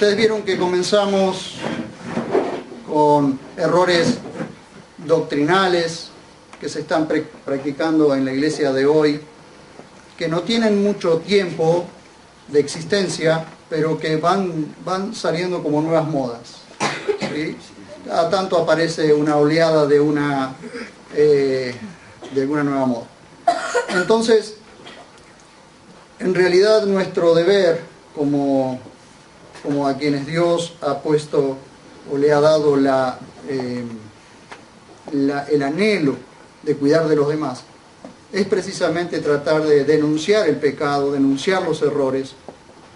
Ustedes vieron que comenzamos con errores doctrinales que se están practicando en la iglesia de hoy, que no tienen mucho tiempo de existencia, pero que van saliendo como nuevas modas, ¿sí? Cada tanto aparece una oleada de alguna nueva moda. Entonces, en realidad nuestro deber como a quienes Dios ha puesto o le ha dado el anhelo de cuidar de los demás, es precisamente tratar de denunciar el pecado, denunciar los errores,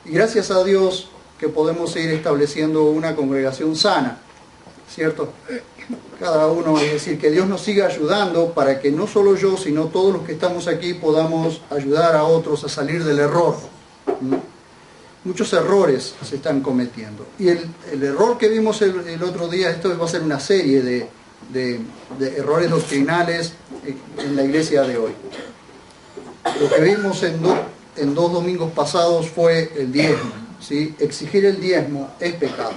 y gracias a Dios que podemos ir estableciendo una congregación sana, ¿cierto? Cada uno, es decir, que Dios nos siga ayudando para que no solo yo, sino todos los que estamos aquí podamos ayudar a otros a salir del error. Muchos errores se están cometiendo. Y el error que vimos el otro día, esto va a ser una serie de errores doctrinales en la iglesia de hoy. Lo que vimos en dos domingos pasados fue el diezmo, ¿sí? Exigir el diezmo es pecado.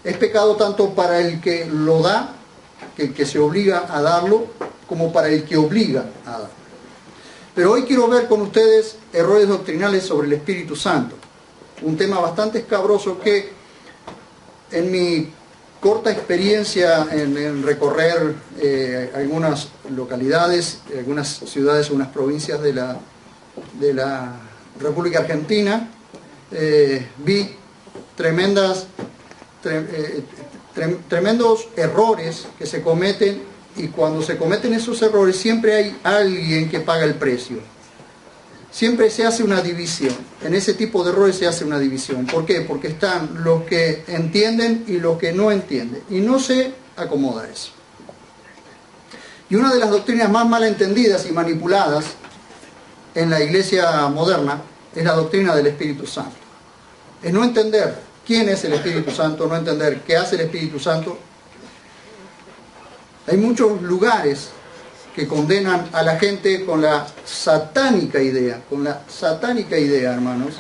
Es pecado tanto para el que lo da, que el que se obliga a darlo, como para el que obliga a dar. Pero hoy quiero ver con ustedes errores doctrinales sobre el Espíritu Santo. Un tema bastante escabroso que en mi corta experiencia en recorrer algunas localidades, algunas ciudades, algunas provincias de la República Argentina, vi tremendos errores que se cometen, y cuando se cometen esos errores siempre hay alguien que paga el precio. Siempre se hace una división. En ese tipo de errores se hace una división. ¿Por qué? Porque están los que entienden y los que no entienden. Y no se acomoda eso. Y una de las doctrinas más mal entendidas y manipuladas en la iglesia moderna es la doctrina del Espíritu Santo. Es no entender quién es el Espíritu Santo, no entender qué hace el Espíritu Santo. Hay muchos lugares que condenan a la gente con la satánica idea, hermanos,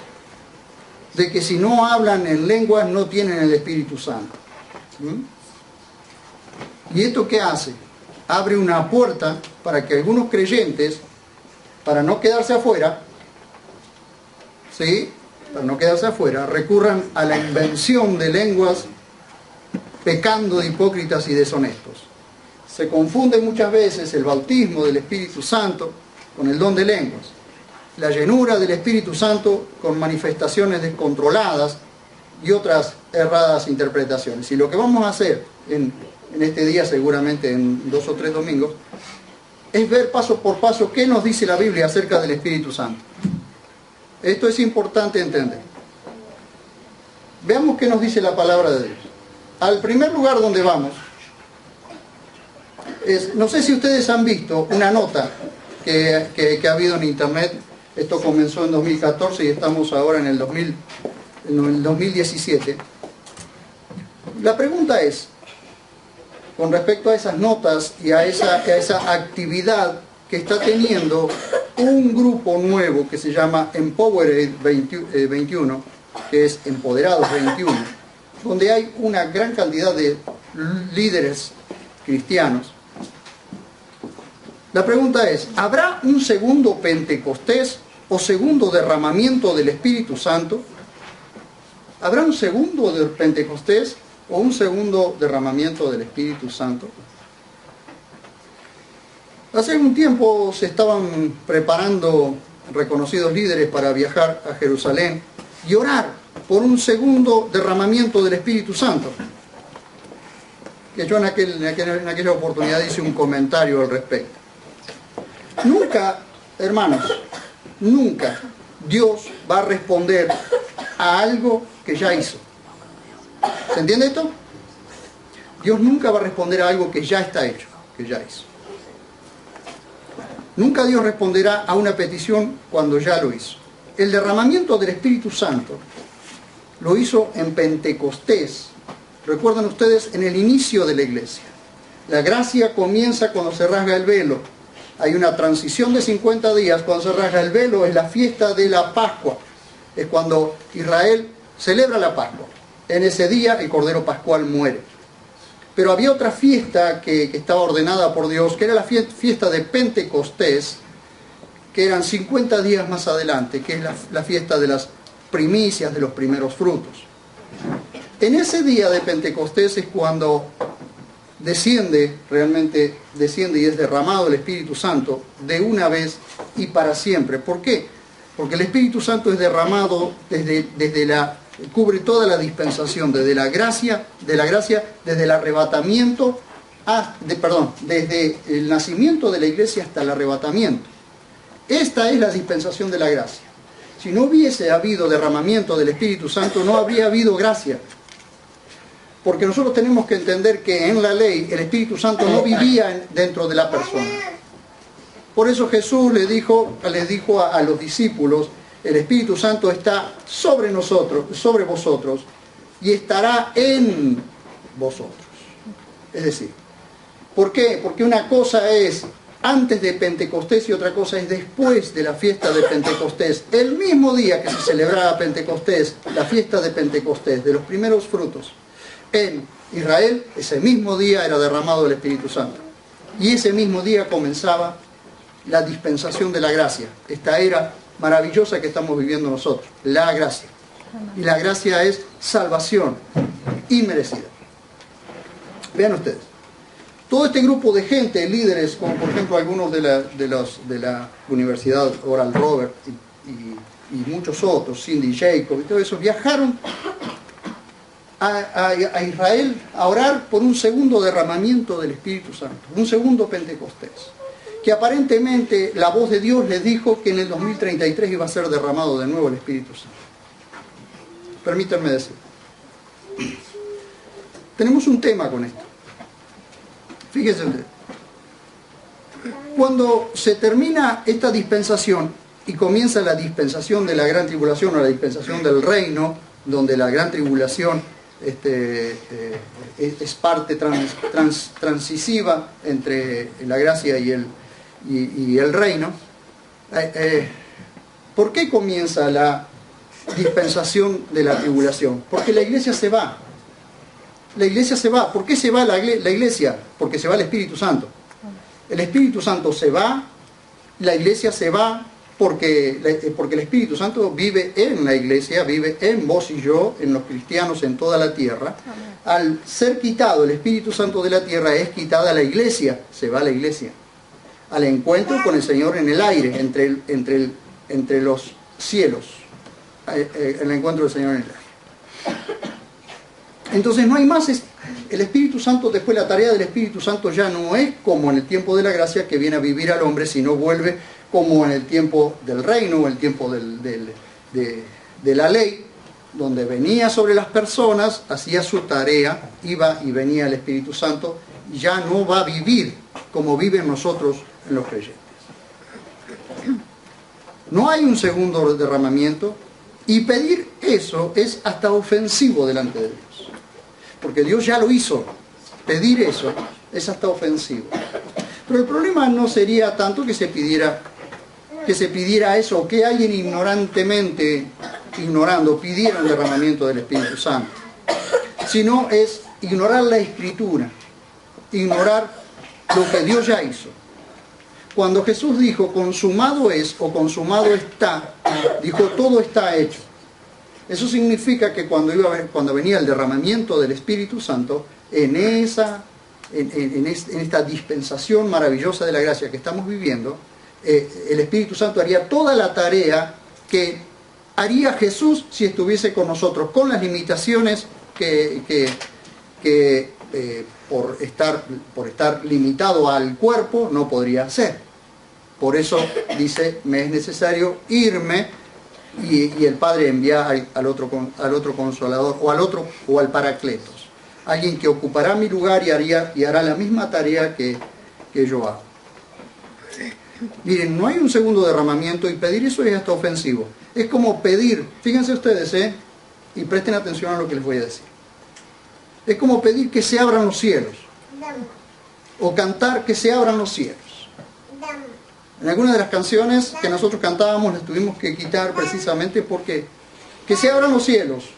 de que si no hablan en lenguas no tienen el Espíritu Santo. ¿Y esto qué hace? Abre una puerta para que algunos creyentes, para no quedarse afuera, ¿sí? Para no quedarse afuera, recurran a la invención de lenguas, pecando de hipócritas y deshonestos. Se confunde muchas veces el bautismo del Espíritu Santo con el don de lenguas, la llenura del Espíritu Santo con manifestaciones descontroladas y otras erradas interpretaciones. Y lo que vamos a hacer en este día, seguramente en 2 o 3 domingos, es ver paso por paso qué nos dice la Biblia acerca del Espíritu Santo. Esto es importante entender. Veamos qué nos dice la palabra de Dios. Al primer lugar donde vamos, no sé si ustedes han visto una nota que ha habido en internet. Esto comenzó en 2014 y estamos ahora en el 2017. La pregunta es, con respecto a esas notas y a esa actividad que está teniendo un grupo nuevo que se llama Empowered 21, que es Empoderados 21, donde hay una gran cantidad de líderes cristianos. La pregunta es, ¿habrá un segundo Pentecostés o segundo derramamiento del Espíritu Santo? ¿Habrá un segundo de Pentecostés o un segundo derramamiento del Espíritu Santo? Hace un tiempo se estaban preparando reconocidos líderes para viajar a Jerusalén y orar por un segundo derramamiento del Espíritu Santo. Que yo en aquella oportunidad hice un comentario al respecto. Nunca, hermanos, nunca Dios va a responder a algo que ya hizo. ¿Se entiende esto? Dios nunca va a responder a algo que ya está hecho, que ya hizo. Nunca Dios responderá a una petición cuando ya lo hizo. El derramamiento del Espíritu Santo lo hizo en Pentecostés. Recuerdan ustedes, en el inicio de la iglesia. La gracia comienza cuando se rasga el velo. Hay una transición de 50 días. Cuando se rasga el velo es la fiesta de la Pascua. Es cuando Israel celebra la Pascua. En ese día el Cordero Pascual muere. Pero había otra fiesta que estaba ordenada por Dios, que era la fiesta de Pentecostés, que eran 50 días más adelante, que es la fiesta de las primicias, de los primeros frutos. En ese día de Pentecostés es cuando realmente desciende y es derramado el Espíritu Santo de una vez y para siempre. ¿Por qué? Porque el Espíritu Santo es derramado cubre toda la dispensación, desde la gracia, desde el arrebatamiento, desde el nacimiento de la iglesia hasta el arrebatamiento. Esta es la dispensación de la gracia. Si no hubiese habido derramamiento del Espíritu Santo, no habría habido gracia. Porque nosotros tenemos que entender que en la ley el Espíritu Santo no vivía dentro de la persona. Por eso Jesús les dijo a los discípulos, el Espíritu Santo está sobre nosotros, sobre vosotros, y estará en vosotros. Es decir, ¿por qué? Porque una cosa es antes de Pentecostés y otra cosa es después de la fiesta de Pentecostés. El mismo día que se celebraba Pentecostés, la fiesta de Pentecostés, de los primeros frutos, en Israel, ese mismo día era derramado el Espíritu Santo. Y ese mismo día comenzaba la dispensación de la gracia. Esta era maravillosa que estamos viviendo nosotros, la gracia. Y la gracia es salvación inmerecida. Vean ustedes, todo este grupo de gente, líderes, como por ejemplo algunos de la Universidad Oral Roberts y muchos otros, Cindy Jacob y todo eso, viajaron a Israel a orar por un segundo derramamiento del Espíritu Santo, un segundo Pentecostés, que aparentemente la voz de Dios les dijo que en el 2033 iba a ser derramado de nuevo el Espíritu Santo. Permítanme decir, tenemos un tema con esto. Fíjense ustedes, cuando se termina esta dispensación y comienza la dispensación de la gran tribulación o la dispensación del reino, donde la gran tribulación es parte transisiva entre la gracia y el reino. ¿Por qué comienza la dispensación de la tribulación? Porque la iglesia se va. La iglesia se va. ¿Por qué se va la iglesia? Porque se va el Espíritu Santo. El Espíritu Santo se va, la iglesia se va, porque el Espíritu Santo vive en la iglesia, vive en vos y yo, en los cristianos, en toda la tierra. Al ser quitado el Espíritu Santo de la tierra, es quitada la iglesia, se va la iglesia. Al encuentro con el Señor en el aire, entre los cielos, el encuentro del Señor en el aire. Entonces no hay más, el Espíritu Santo, después la tarea del Espíritu Santo ya no es como en el tiempo de la gracia que viene a vivir al hombre, sino vuelve como en el tiempo del reino, o el tiempo de la ley, donde venía sobre las personas, hacía su tarea, iba y venía el Espíritu Santo, ya no va a vivir como viven nosotros en los creyentes. No hay un segundo derramamiento, y pedir eso es hasta ofensivo delante de Dios, porque Dios ya lo hizo. Pedir eso es hasta ofensivo. Pero el problema no sería tanto que se pidiera eso, o que alguien pidiera el derramamiento del Espíritu Santo, sino es ignorar la Escritura, ignorar lo que Dios ya hizo. Cuando Jesús dijo consumado es o consumado está, dijo todo está hecho. Eso significa que cuando venía el derramamiento del Espíritu Santo, en esta dispensación maravillosa de la gracia que estamos viviendo, el Espíritu Santo haría toda la tarea que haría Jesús si estuviese con nosotros, con las limitaciones que por estar limitado al cuerpo no podría hacer. Por eso dice, me es necesario irme, y el Padre envía al otro Consolador, o al Paracletos, alguien que ocupará mi lugar y hará la misma tarea que yo hago. Miren, no hay un segundo derramamiento, y pedir eso es hasta ofensivo. Es como pedir, fíjense ustedes, y presten atención a lo que les voy a decir. Es como pedir que se abran los cielos, o cantar que se abran los cielos. En algunas de las canciones que nosotros cantábamos las tuvimos que quitar precisamente porque que se abran los cielos.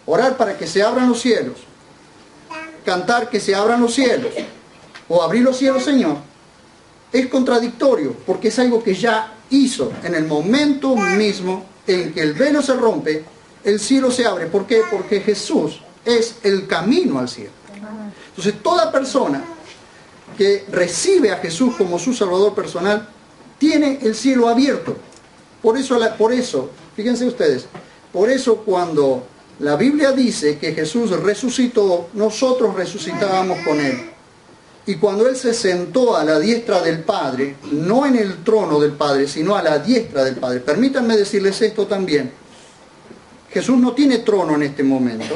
orar para que se abran los cielos, cantar que se abran los cielos, o abrir los cielos, Señor, es contradictorio, porque es algo que ya hizo. En el momento mismo en que el velo se rompe, el cielo se abre. ¿Por qué? Porque Jesús es el camino al cielo. Entonces, toda persona que recibe a Jesús como su Salvador personal, tiene el cielo abierto. Por eso, fíjense ustedes, por eso cuando la Biblia dice que Jesús resucitó, nosotros resucitábamos con Él. Y cuando Él se sentó a la diestra del Padre, no en el trono del Padre, sino a la diestra del Padre. Permítanme decirles esto también. Jesús no tiene trono en este momento,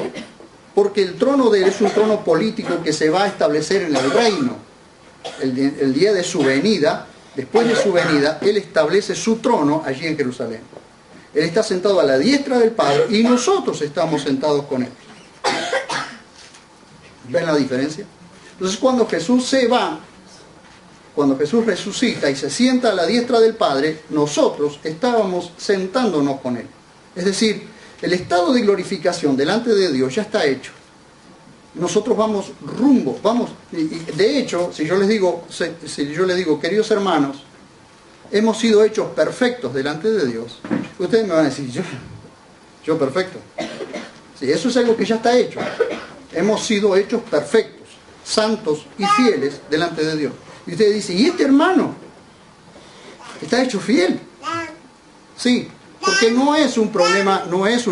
porque el trono de Él es un trono político que se va a establecer en el reino. El día de su venida, después de su venida, Él establece su trono allí en Jerusalén. Él está sentado a la diestra del Padre y nosotros estamos sentados con Él. ¿Ven la diferencia? Entonces, cuando Jesús se va, cuando Jesús resucita y se sienta a la diestra del Padre, nosotros estábamos sentándonos con Él. Es decir, el estado de glorificación delante de Dios ya está hecho. Nosotros vamos rumbo, de hecho, si yo les digo, queridos hermanos, hemos sido hechos perfectos delante de Dios, ustedes me van a decir, yo perfecto. Sí, eso es algo que ya está hecho. Hemos sido hechos perfectos, santos y fieles delante de Dios. Y ustedes dicen, ¿y este hermano? ¿Está hecho fiel? Sí, porque no es un problema, no es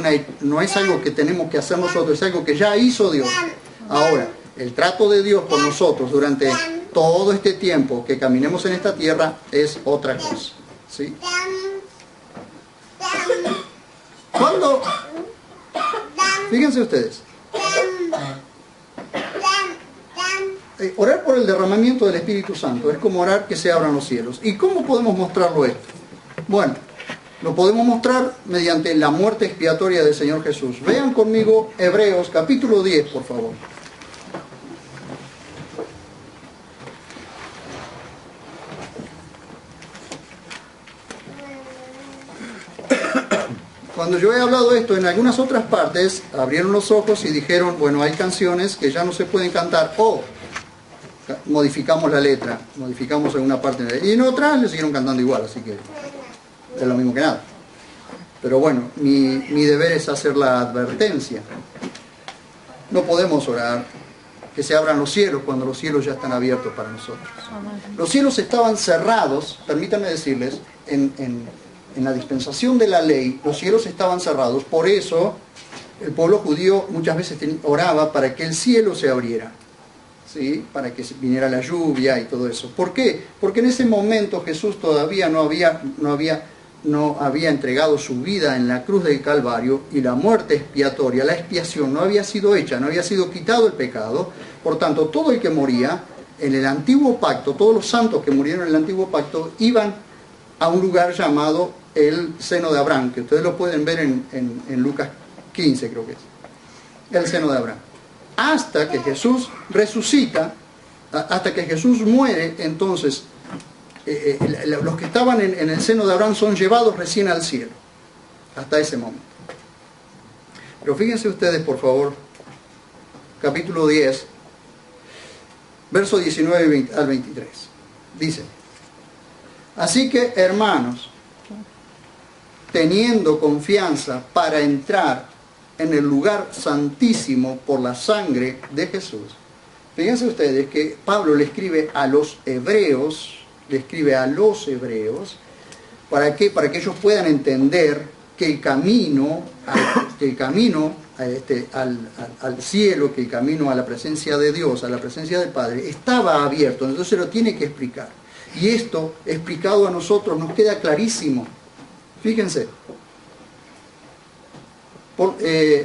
algo que tenemos que hacer nosotros, es algo que ya hizo Dios. Ahora, el trato de Dios con nosotros durante todo este tiempo que caminemos en esta tierra es otra cosa. ¿Sí? Cuando, fíjense ustedes, orar por el derramamiento del Espíritu Santo es como orar que se abran los cielos. ¿Y cómo podemos mostrarlo esto? Bueno, lo podemos mostrar mediante la muerte expiatoria del Señor Jesús. Vean conmigo Hebreos capítulo 10, por favor. Cuando yo he hablado esto en algunas otras partes, abrieron los ojos y dijeron, bueno, hay canciones que ya no se pueden cantar, o modificamos la letra, modificamos alguna parte de la letra, y en otras le siguieron cantando igual, así que es lo mismo que nada. Pero bueno, mi deber es hacer la advertencia. No podemos orar que se abran los cielos cuando los cielos ya están abiertos para nosotros. Los cielos estaban cerrados, permítanme decirles, en la dispensación de la ley, los cielos estaban cerrados. Por eso el pueblo judío muchas veces oraba para que el cielo se abriera, ¿sí? Para que viniera la lluvia y todo eso. ¿Por qué? Porque en ese momento Jesús todavía no había entregado su vida en la cruz del Calvario, y la muerte expiatoria, la expiación, no había sido hecha, no había sido quitado el pecado. Por tanto, todo el que moría en el antiguo pacto, todos los santos que murieron en el antiguo pacto, iban a un lugar llamado el seno de Abraham, que ustedes lo pueden ver en Lucas 15, creo que es. El seno de Abraham. Hasta que Jesús resucita, hasta que Jesús muere, entonces los que estaban en el seno de Abraham son llevados recién al cielo, hasta ese momento. Pero fíjense ustedes, por favor, capítulo 10, verso 19 al 23. Dice, así que, hermanos, teniendo confianza para entrar en el lugar santísimo por la sangre de Jesús. Fíjense ustedes que Pablo le escribe a los hebreos, ¿para qué? Para que ellos puedan entender que el camino al cielo, que el camino a la presencia de Dios, a la presencia del Padre, estaba abierto. Entonces se lo tiene que explicar. Y esto, explicado a nosotros, nos queda clarísimo. Fíjense.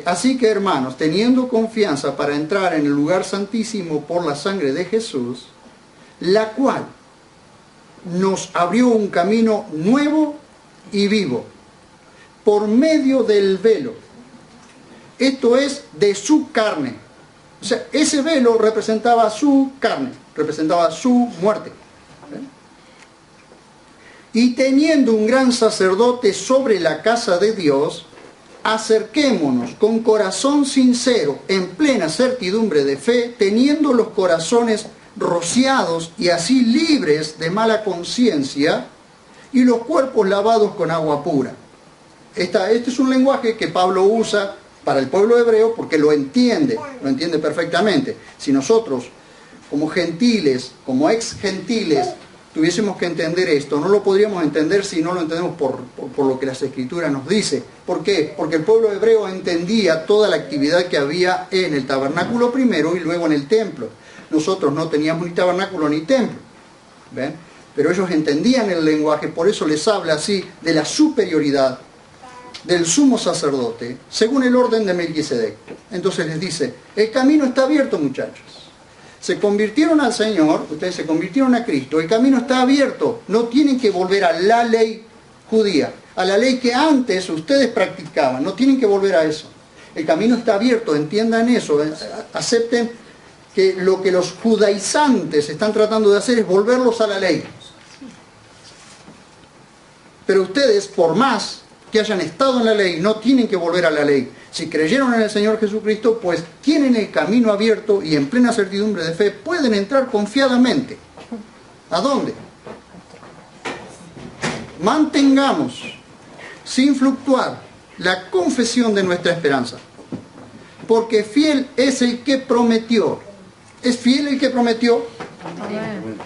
Así que, hermanos, teniendo confianza para entrar en el lugar santísimo por la sangre de Jesús, la cual nos abrió un camino nuevo y vivo, por medio del velo. Esto es de su carne. O sea, ese velo representaba su carne, representaba su muerte. Y teniendo un gran sacerdote sobre la casa de Dios, acerquémonos con corazón sincero, en plena certidumbre de fe, teniendo los corazones rociados y así libres de mala conciencia, y los cuerpos lavados con agua pura. Este es un lenguaje que Pablo usa para el pueblo hebreo porque lo entiende perfectamente. Si nosotros, como gentiles, como ex gentiles, tuviésemos que entender esto, no lo podríamos entender si no lo entendemos por lo que las Escrituras nos dice. ¿Por qué? Porque el pueblo hebreo entendía toda la actividad que había en el tabernáculo primero y luego en el templo. Nosotros no teníamos ni tabernáculo ni templo. ¿Ven? Pero ellos entendían el lenguaje, por eso les habla así de la superioridad del sumo sacerdote, según el orden de Melquisedec. Entonces les dice, el camino está abierto, muchachos. Se convirtieron al Señor, ustedes se convirtieron a Cristo, el camino está abierto. No tienen que volver a la ley judía, a la ley que antes ustedes practicaban, no tienen que volver a eso. El camino está abierto, entiendan eso, acepten que lo que los judaizantes están tratando de hacer es volverlos a la ley. Pero ustedes, por más que hayan estado en la ley, no tienen que volver a la ley. Si creyeron en el Señor Jesucristo, pues tienen el camino abierto y en plena certidumbre de fe pueden entrar confiadamente. ¿A dónde? Mantengamos, sin fluctuar, la confesión de nuestra esperanza. Porque fiel es el que prometió. ¿Es fiel el que prometió? Amén.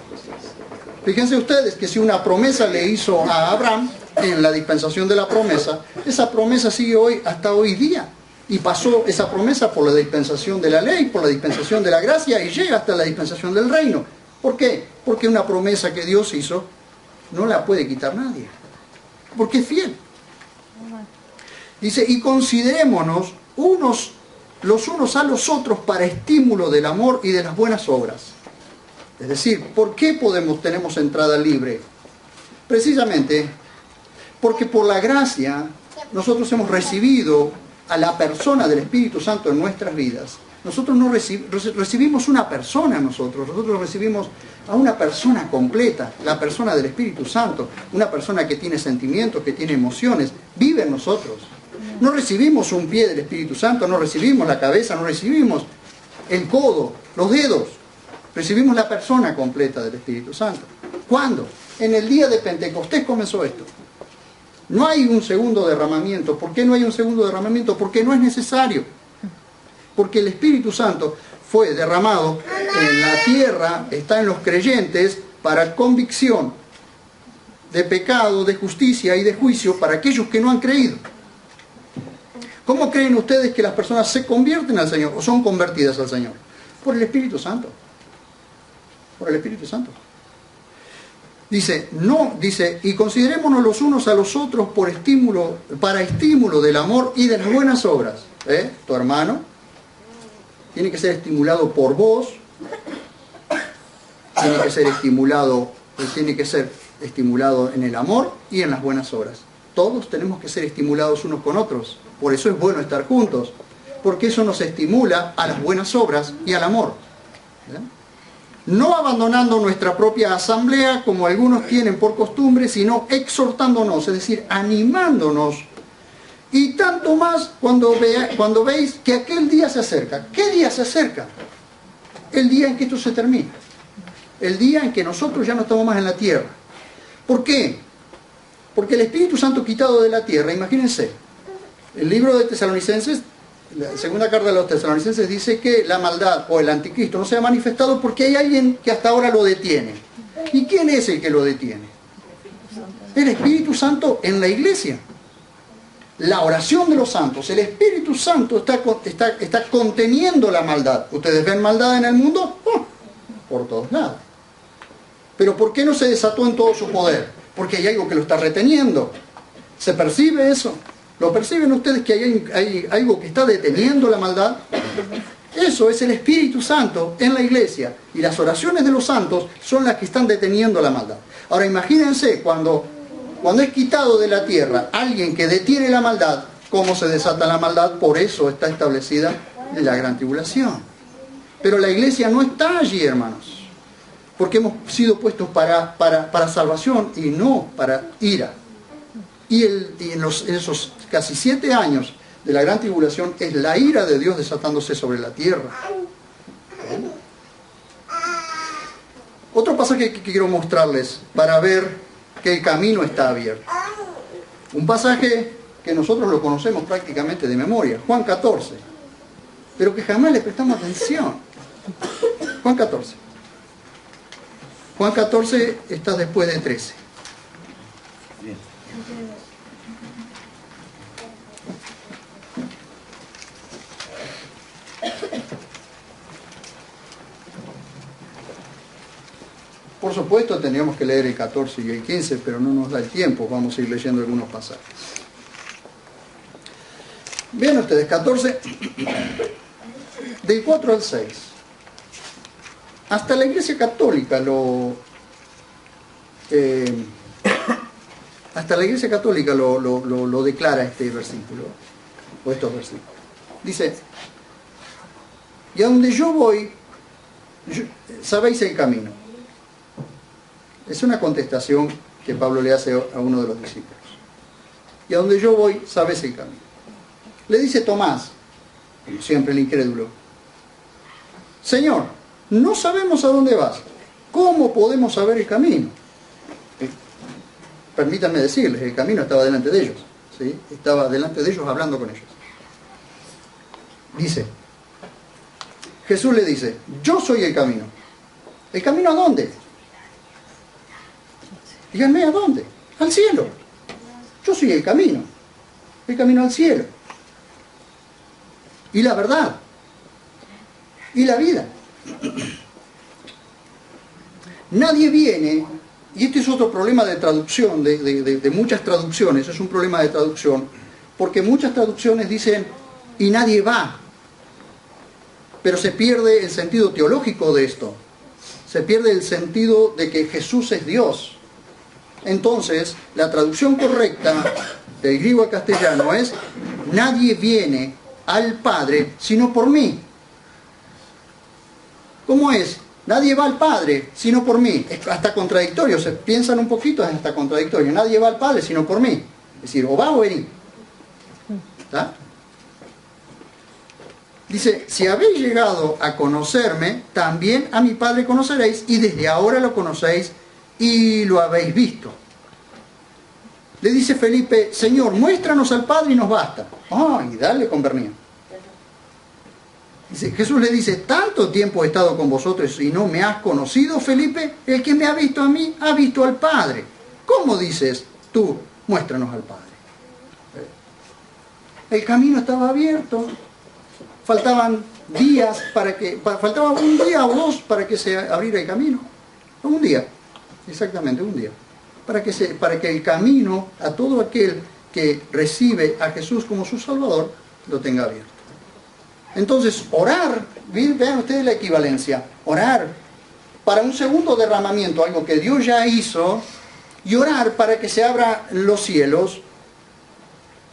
Fíjense ustedes que si una promesa le hizo a Abraham en la dispensación de la promesa, esa promesa sigue hoy hasta hoy día. Y pasó esa promesa por la dispensación de la ley, por la dispensación de la gracia y llega hasta la dispensación del reino. ¿Por qué? Porque una promesa que Dios hizo no la puede quitar nadie. Porque es fiel. Dice, y considerémonos los unos a los otros para estímulo del amor y de las buenas obras. Es decir, ¿por qué tenemos entrada libre? Precisamente porque por la gracia nosotros hemos recibido a la persona del Espíritu Santo en nuestras vidas. Nosotros no recibimos una persona, nosotros recibimos a una persona completa, la persona del Espíritu Santo, una persona que tiene sentimientos, que tiene emociones, vive en nosotros. No recibimos un pie del Espíritu Santo, no recibimos la cabeza, no recibimos el codo, los dedos. Recibimos la persona completa del Espíritu Santo. ¿Cuándo? En el día de Pentecostés comenzó esto. No hay un segundo derramamiento. ¿Por qué no hay un segundo derramamiento? Porque no es necesario. Porque el Espíritu Santo fue derramado en la tierra, está en los creyentes para convicción de pecado, de justicia y de juicio para aquellos que no han creído. ¿Cómo creen ustedes que las personas se convierten al Señor o son convertidas al Señor? Por el Espíritu Santo. Por el Espíritu Santo. Dice, y considerémonos los unos a los otros para estímulo del amor y de las buenas obras. Tu hermano tiene que ser estimulado por vos, tiene que ser estimulado en el amor y en las buenas obras. Todos tenemos que ser estimulados unos con otros. Por eso es bueno estar juntos, porque eso nos estimula a las buenas obras y al amor. No abandonando nuestra propia asamblea, como algunos tienen por costumbre, sino exhortándonos, es decir, animándonos. Y tanto más cuando veis que aquel día se acerca. ¿Qué día se acerca? El día en que esto se termina. El día en que nosotros ya no estamos más en la tierra. ¿Por qué? Porque el Espíritu Santo quitado de la tierra, imagínense, el libro de Tesalonicenses, la segunda carta de los Tesalonicenses dice que la maldad o el anticristo no se ha manifestado porque hay alguien que hasta ahora lo detiene. ¿Y quién es el que lo detiene? El Espíritu Santo en la iglesia. La oración de los santos. El Espíritu Santo está conteniendo la maldad. ¿Ustedes ven maldad en el mundo? Por todos lados. ¿Pero por qué no se desató en todo su poder? Porque hay algo que lo está reteniendo. ¿Se percibe eso? ¿Lo perciben ustedes que hay algo que está deteniendo la maldad? Eso es el Espíritu Santo en la iglesia. Y las oraciones de los santos son las que están deteniendo la maldad. Ahora imagínense cuando es quitado de la tierra alguien que detiene la maldad, ¿cómo se desata la maldad? Por eso está establecida la gran tribulación. Pero la iglesia no está allí, hermanos. Porque hemos sido puestos para salvación y no para ira. Y en esos casi 7 años de la gran tribulación es la ira de Dios desatándose sobre la tierra. Otro pasaje que quiero mostrarles para ver que el camino está abierto. Un pasaje que nosotros lo conocemos prácticamente de memoria, Juan 14, pero que jamás le prestamos atención. Juan 14. Juan 14 está después de 13. Bien. Por supuesto tendríamos que leer el 14 y el 15, pero no nos da el tiempo, vamos a ir leyendo algunos pasajes. Vean ustedes, 14, del 4 al 6. Hasta la Iglesia Católica lo declara este versículo, o estos versículos. Dice, y a donde yo voy, sabéis el camino. Es una contestación que Pablo le hace a uno de los discípulos. Y a donde yo voy, sabes el camino. Le dice Tomás, como siempre el incrédulo, Señor, no sabemos a dónde vas. ¿Cómo podemos saber el camino? Permítanme decirles, el camino estaba delante de ellos. ¿Sí? Estaba delante de ellos hablando con ellos. Dice, Jesús le dice, yo soy el camino. ¿El camino a dónde? Díganme, ¿a dónde? Al cielo. Yo soy el camino al cielo. Y la verdad. Y la vida. Nadie viene, y este es otro problema de traducción, de muchas traducciones, es un problema de traducción, porque muchas traducciones dicen, y nadie va. Pero se pierde el sentido teológico de esto. Se pierde el sentido de que Jesús es Dios. Entonces, la traducción correcta del griego al castellano es nadie viene al Padre sino por mí. ¿Cómo es? Nadie va al Padre sino por mí. Es hasta contradictorio, se piensan un poquito, es hasta contradictorio. Nadie va al Padre sino por mí. Es decir, o va o vení. ¿Está? Dice, si habéis llegado a conocerme, también a mi Padre conoceréis, y desde ahora lo conocéis y lo habéis visto. Le dice Felipe, Señor, muéstranos al Padre y nos basta. Y dale con Bernía. Dice, Jesús le dice, tanto tiempo he estado con vosotros y no me has conocido, Felipe. El que me ha visto a mí, ha visto al Padre. ¿Cómo dices tú, muéstranos al Padre? El camino estaba abierto. Faltaban días faltaba un día o dos para que se abriera el camino. Un día, exactamente un día. Para que el camino a todo aquel que recibe a Jesús como su Salvador lo tenga abierto. Entonces, orar, vean ustedes la equivalencia, orar para un segundo derramamiento, algo que Dios ya hizo, y orar para que se abran los cielos,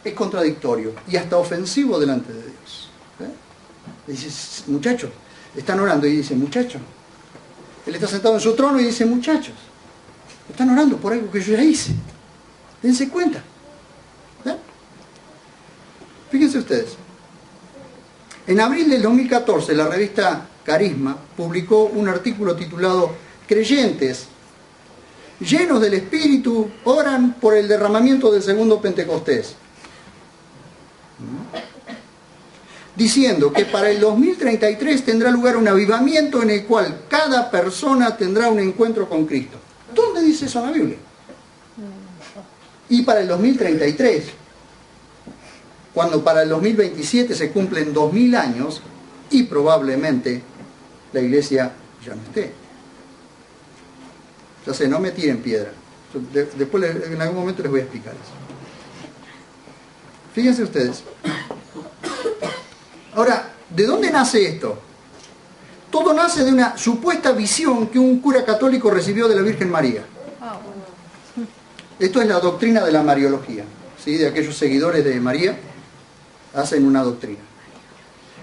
es contradictorio y hasta ofensivo delante de Dios. Dice, muchachos, están orando y dice, muchachos. Él está sentado en su trono y dice, muchachos, están orando por algo que yo ya hice. Dense cuenta. Fíjense ustedes. En abril del 2014, la revista Carisma publicó un artículo titulado Creyentes llenos del Espíritu oran por el derramamiento del segundo Pentecostés. Diciendo que para el 2033 tendrá lugar un avivamiento en el cual cada persona tendrá un encuentro con Cristo. ¿Dónde dice eso en la Biblia? Y para el 2033, cuando para el 2027 se cumplen 2000 años y probablemente la iglesia ya no esté. Ya sé, no me tiren piedra. Después en algún momento les voy a explicar eso. Fíjense ustedes. Ahora, ¿de dónde nace esto? Todo nace de una supuesta visión que un cura católico recibió de la Virgen María. Esto es la doctrina de la Mariología, ¿sí? De aquellos seguidores de María, hacen una doctrina.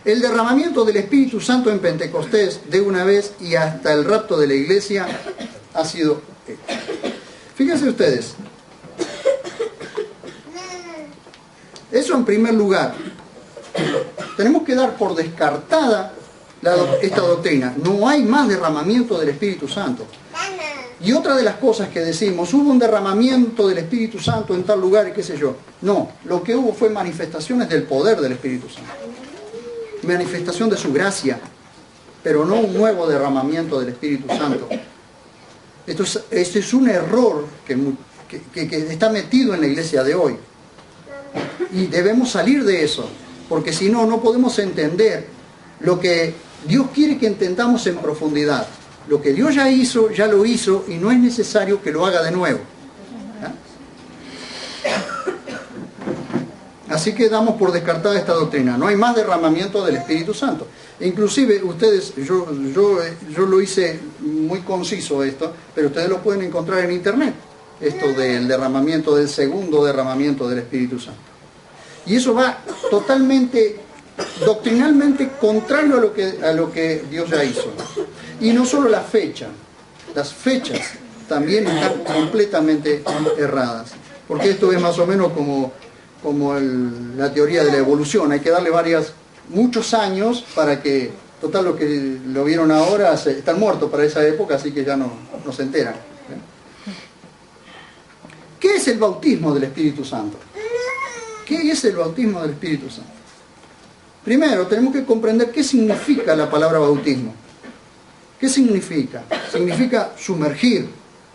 El derramamiento del Espíritu Santo en Pentecostés de una vez y hasta el rapto de la iglesia ha sido hecho. Fíjense ustedes. Eso en primer lugar. tenemos que dar por descartada esta doctrina. No hay más derramamiento del Espíritu Santo. Y otra de las cosas que decimos, hubo un derramamiento del Espíritu Santo en tal lugar y qué sé yo. No, lo que hubo fue manifestaciones del poder del Espíritu Santo. Manifestación de su gracia, pero no un nuevo derramamiento del Espíritu Santo. Esto es un error que está metido en la iglesia de hoy. Y debemos salir de eso, porque si no, no podemos entender lo que Dios quiere que entendamos en profundidad. Lo que Dios ya hizo, ya lo hizo, y no es necesario que lo haga de nuevo. Así que damos por descartada esta doctrina. No hay más derramamiento del Espíritu Santo. Inclusive ustedes, yo lo hice muy conciso esto, pero ustedes lo pueden encontrar en internet. Esto del derramamiento, del segundo derramamiento del Espíritu Santo. Y eso va totalmente, doctrinalmente contrario a lo que Dios ya hizo. Y no solo la fecha, las fechas también están completamente erradas. Porque esto es más o menos como la teoría de la evolución. Hay que darle muchos años para que, total, los que lo vieron ahora están muertos para esa época, así que ya no se enteran. ¿Qué es el bautismo del Espíritu Santo? ¿Qué es el bautismo del Espíritu Santo? Primero, tenemos que comprender qué significa la palabra bautismo. ¿Qué significa? Significa sumergir,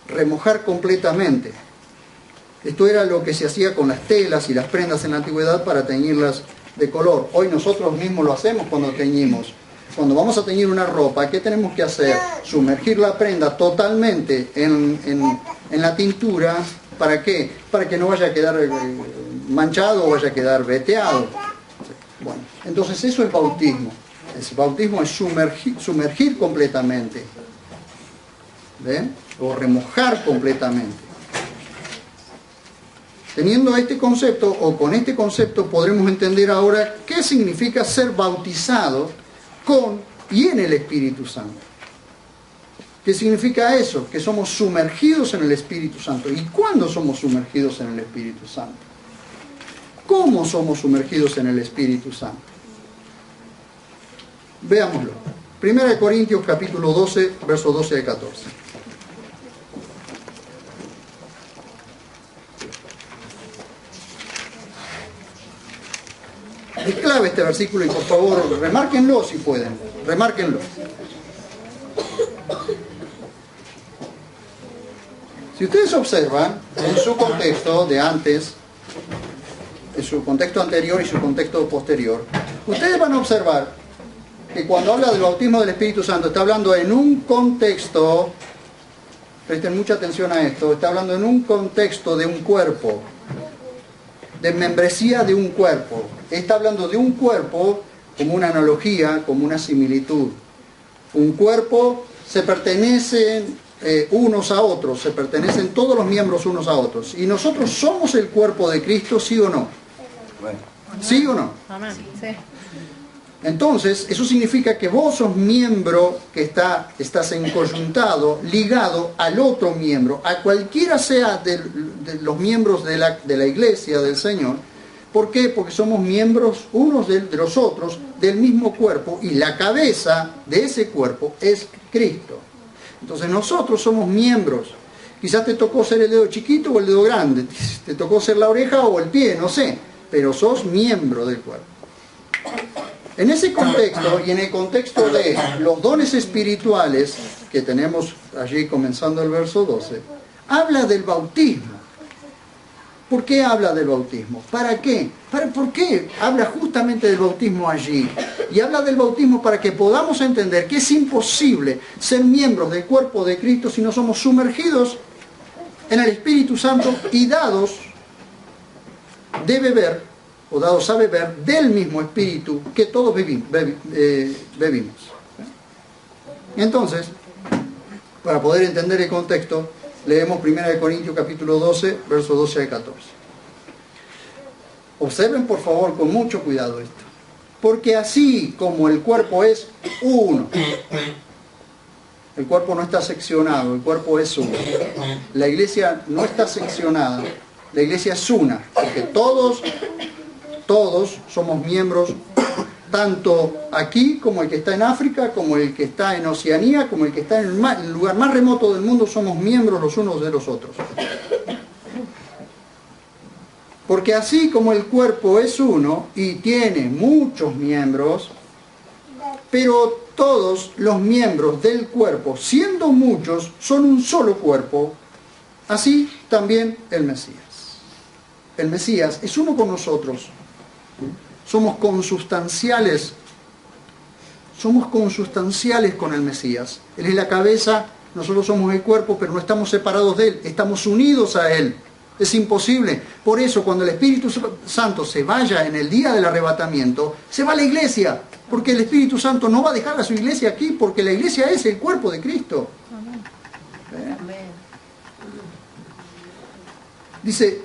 remojar completamente. Esto era lo que se hacía con las telas y las prendas en la antigüedad para teñirlas de color. Hoy nosotros mismos lo hacemos cuando teñimos. Cuando vamos a teñir una ropa, ¿qué tenemos que hacer? Sumergir la prenda totalmente en la tintura. ¿Para qué? Para que no vaya a quedar manchado o vaya a quedar veteado. Bueno, entonces eso es bautismo. El bautismo es sumergir completamente. ¿Ven? O remojar completamente. Teniendo este concepto, o con este concepto, podremos entender ahora qué significa ser bautizado con y en el Espíritu Santo. ¿Qué significa eso? Que somos sumergidos en el Espíritu Santo. ¿Y cuándo somos sumergidos en el Espíritu Santo? ¿Cómo somos sumergidos en el Espíritu Santo? Veámoslo. 1 Corintios capítulo 12, versos 12 al 14. Es clave este versículo y por favor, remárquenlo si pueden. Remárquenlo. Si ustedes observan en su contexto de antes, en su contexto anterior y su contexto posterior, ustedes van a observar que cuando habla del bautismo del Espíritu Santo está hablando en un contexto, presten mucha atención a esto, está hablando en un contexto de un cuerpo, de membresía de un cuerpo. Está hablando de un cuerpo como una analogía, como una similitud. Un cuerpo se pertenecen unos a otros, se pertenecen todos los miembros unos a otros. Y nosotros somos el cuerpo de Cristo, ¿sí o no? ¿Sí o no? Amén. Sí. Entonces, eso significa que vos sos miembro que estás encoyuntado, ligado al otro miembro, a cualquiera sea de los miembros de la iglesia del Señor. ¿Por qué? Porque somos miembros unos de los otros del mismo cuerpo y la cabeza de ese cuerpo es Cristo. Entonces nosotros somos miembros. Quizás te tocó ser el dedo chiquito o el dedo grande, te tocó ser la oreja o el pie, no sé, pero sos miembro del cuerpo. En ese contexto y en el contexto de los dones espirituales que tenemos allí comenzando el verso 12, habla del bautismo. ¿Por qué habla del bautismo? ¿Para qué? ¿Por qué habla justamente del bautismo allí? Y habla del bautismo para que podamos entender que es imposible ser miembros del cuerpo de Cristo si no somos sumergidos en el Espíritu Santo y dados de beber, o dados a beber del mismo Espíritu que todos bebimos. Entonces, para poder entender el contexto, leemos 1 Corintios capítulo 12, versos 12 al 14. Observen por favor con mucho cuidado esto. Porque así como el cuerpo es uno, el cuerpo no está seccionado, el cuerpo es uno. La iglesia no está seccionada, la iglesia es una, porque todos somos miembros tanto aquí como el que está en África, como el que está en Oceanía, como el que está en el lugar más remoto del mundo, somos miembros los unos de los otros. Porque así como el cuerpo es uno y tiene muchos miembros, pero todos los miembros del cuerpo, siendo muchos, son un solo cuerpo, así también el Mesías. El Mesías es uno con nosotros. Somos consubstanciales con el Mesías. Él es la cabeza, nosotros somos el cuerpo, pero no estamos separados de Él, estamos unidos a Él. Es imposible. Por eso, cuando el Espíritu Santo se vaya en el día del arrebatamiento, se va a la iglesia, porque el Espíritu Santo no va a dejar a su iglesia aquí, porque la iglesia es el cuerpo de Cristo. Dice,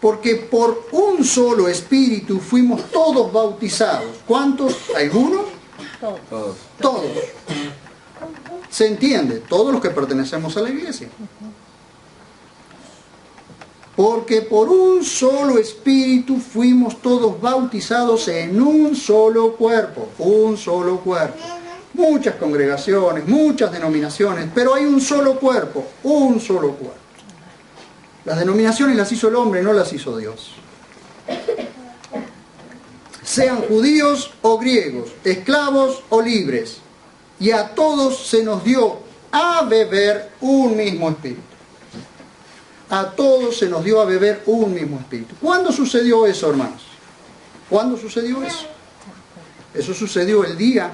porque por un solo Espíritu fuimos todos bautizados. ¿Cuántos? ¿Algunos? Todos. Todos. ¿Se entiende? Todos los que pertenecemos a la iglesia. Porque por un solo Espíritu fuimos todos bautizados en un solo cuerpo. Un solo cuerpo. Muchas congregaciones, muchas denominaciones, pero hay un solo cuerpo. Un solo cuerpo. Las denominaciones las hizo el hombre, no las hizo Dios. Sean judíos o griegos, esclavos o libres, y a todos se nos dio a beber un mismo espíritu. A todos se nos dio a beber un mismo espíritu. ¿Cuándo sucedió eso, hermanos? ¿Cuándo sucedió eso? Eso sucedió el día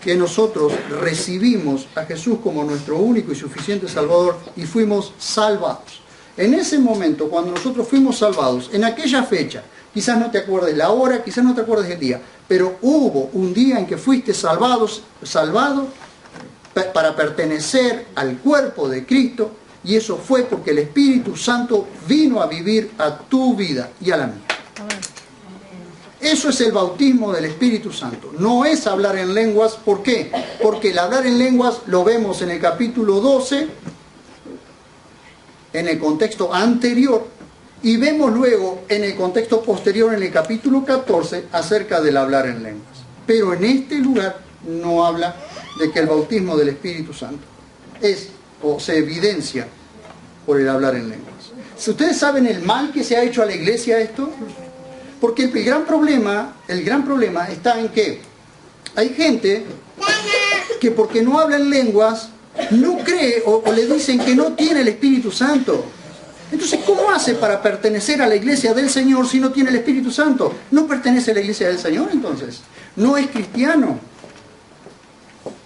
que nosotros recibimos a Jesús como nuestro único y suficiente Salvador y fuimos salvados. En ese momento, cuando nosotros fuimos salvados, en aquella fecha, quizás no te acuerdes la hora, quizás no te acuerdes el día, pero hubo un día en que fuiste salvado para pertenecer al cuerpo de Cristo, y eso fue porque el Espíritu Santo vino a vivir a tu vida y a la mía. Eso es el bautismo del Espíritu Santo. No es hablar en lenguas. ¿Por qué? Porque el hablar en lenguas lo vemos en el capítulo 12, en el contexto anterior, y vemos luego en el contexto posterior, en el capítulo 14, acerca del hablar en lenguas. Pero en este lugar no habla de que el bautismo del Espíritu Santo es o se evidencia por el hablar en lenguas. Si ustedes saben el mal que se ha hecho a la iglesia esto, porque el gran problema está en que hay gente que porque no habla en lenguas no cree o le dicen que no tiene el Espíritu Santo. Entonces, ¿cómo hace para pertenecer a la iglesia del Señor si no tiene el Espíritu Santo? ¿No pertenece a la iglesia del Señor entonces? No es cristiano.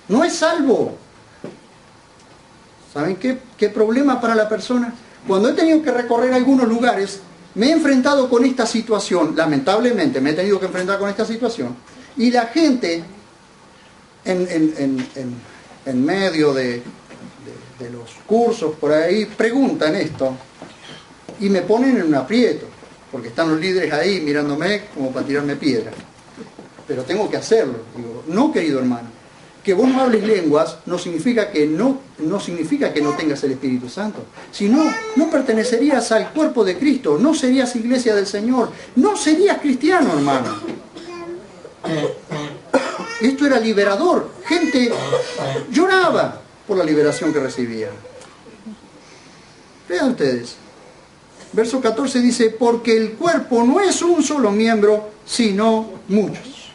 No es salvo. ¿Saben qué problema para la persona? Cuando he tenido que recorrer algunos lugares, me he enfrentado con esta situación, lamentablemente me he tenido que enfrentar con esta situación, y la gente en medio de los cursos por ahí preguntan esto y me ponen en un aprieto, porque están los líderes ahí mirándome como para tirarme piedra. Pero tengo que hacerlo. Digo, no, querido hermano, que vos no hables lenguas no significa que no tengas el Espíritu Santo. Si no, no pertenecerías al cuerpo de Cristo, no serías iglesia del Señor, no serías cristiano, hermano. Esto era liberador. Gente lloraba por la liberación que recibía. Vean ustedes. Verso 14 dice, porque el cuerpo no es un solo miembro, sino muchos.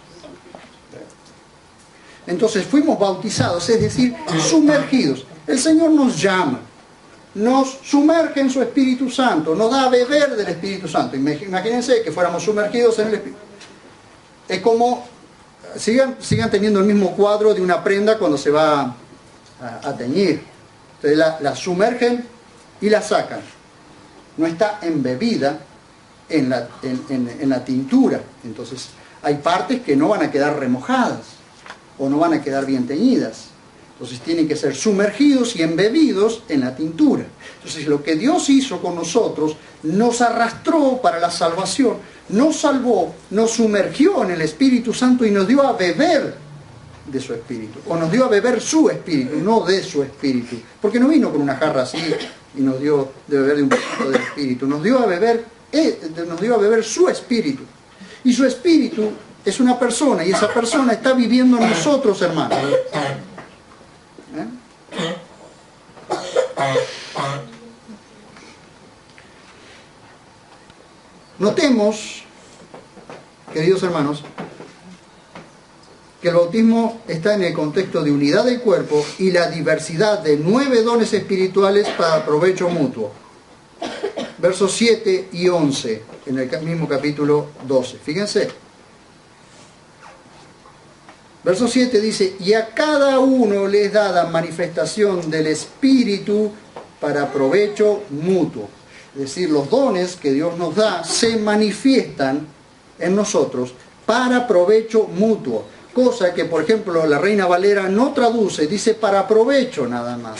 Entonces fuimos bautizados, es decir, sumergidos. El Señor nos llama, nos sumerge en su Espíritu Santo, nos da a beber del Espíritu Santo. Imagínense que fuéramos sumergidos en el Espíritu. Es como, sigan teniendo el mismo cuadro de una prenda cuando se va a teñir. Entonces la sumergen y la sacan. No está embebida en la tintura. Entonces hay partes que no van a quedar remojadas o no van a quedar bien teñidas. Entonces tienen que ser sumergidos y embebidos en la tintura. Entonces lo que Dios hizo con nosotros, nos arrastró para la salvación, nos salvó, nos sumergió en el Espíritu Santo y nos dio a beber de su Espíritu. O nos dio a beber su Espíritu, no de su Espíritu. Porque no vino con una jarra así y nos dio de beber de un poquito del Espíritu. Nos dio a beber su Espíritu. Y su Espíritu es una persona y esa persona está viviendo en nosotros, hermanos. Notemos, queridos hermanos, que el bautismo está en el contexto de unidad del cuerpo y la diversidad de 9 dones espirituales para provecho mutuo. Versos 7 y 11, en el mismo capítulo 12. Fíjense. Verso 7 dice, y a cada uno le es dada manifestación del Espíritu para provecho mutuo. Es decir, los dones que Dios nos da se manifiestan en nosotros para provecho mutuo. Cosa que, por ejemplo, la Reina Valera no traduce, dice para provecho nada más.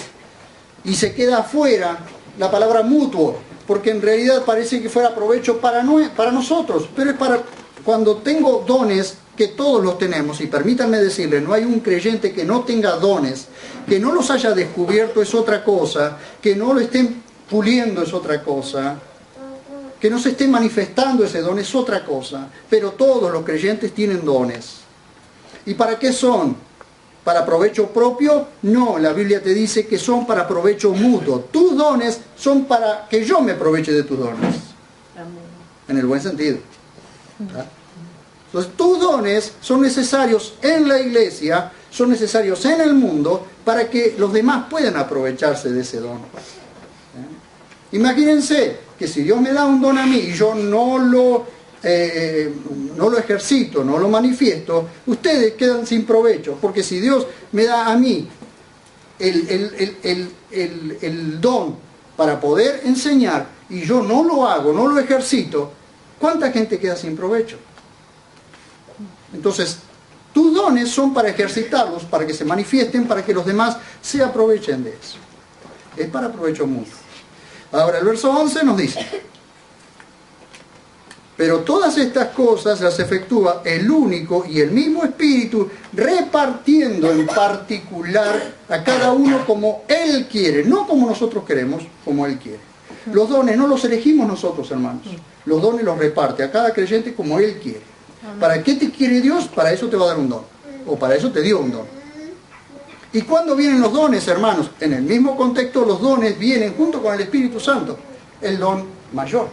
Y se queda afuera la palabra mutuo, porque en realidad parece que fuera provecho para nosotros, pero es para cuando tengo dones, que todos los tenemos, y permítanme decirles, no hay un creyente que no tenga dones, que no los haya descubierto es otra cosa, que no lo estén puliendo es otra cosa, que no se esté manifestando ese don es otra cosa, pero todos los creyentes tienen dones. ¿Y para qué son? ¿Para provecho propio? No, la Biblia te dice que son para provecho mutuo. Tus dones son para que yo me aproveche de tus dones. En el buen sentido. Entonces, tus dones son necesarios en la iglesia, son necesarios en el mundo, para que los demás puedan aprovecharse de ese don. Imagínense que si Dios me da un don a mí y yo no lo ejercito, no lo manifiesto, ustedes quedan sin provecho, porque si Dios me da a mí el don para poder enseñar y yo no lo hago, no lo ejercito, ¿cuánta gente queda sin provecho? Entonces, tus dones son para ejercitarlos, para que se manifiesten, para que los demás se aprovechen de eso. Es para provecho mutuo. Ahora el verso 11 nos dice, pero todas estas cosas las efectúa el único y el mismo Espíritu, repartiendo en particular a cada uno como Él quiere, no como nosotros queremos, como Él quiere. Los dones no los elegimos nosotros, hermanos. Los dones los reparte a cada creyente como Él quiere. ¿Para qué te quiere Dios? Para eso te va a dar un don. O para eso te dio un don. ¿Y cuándo vienen los dones, hermanos? En el mismo contexto, los dones vienen junto con el Espíritu Santo. El don mayor.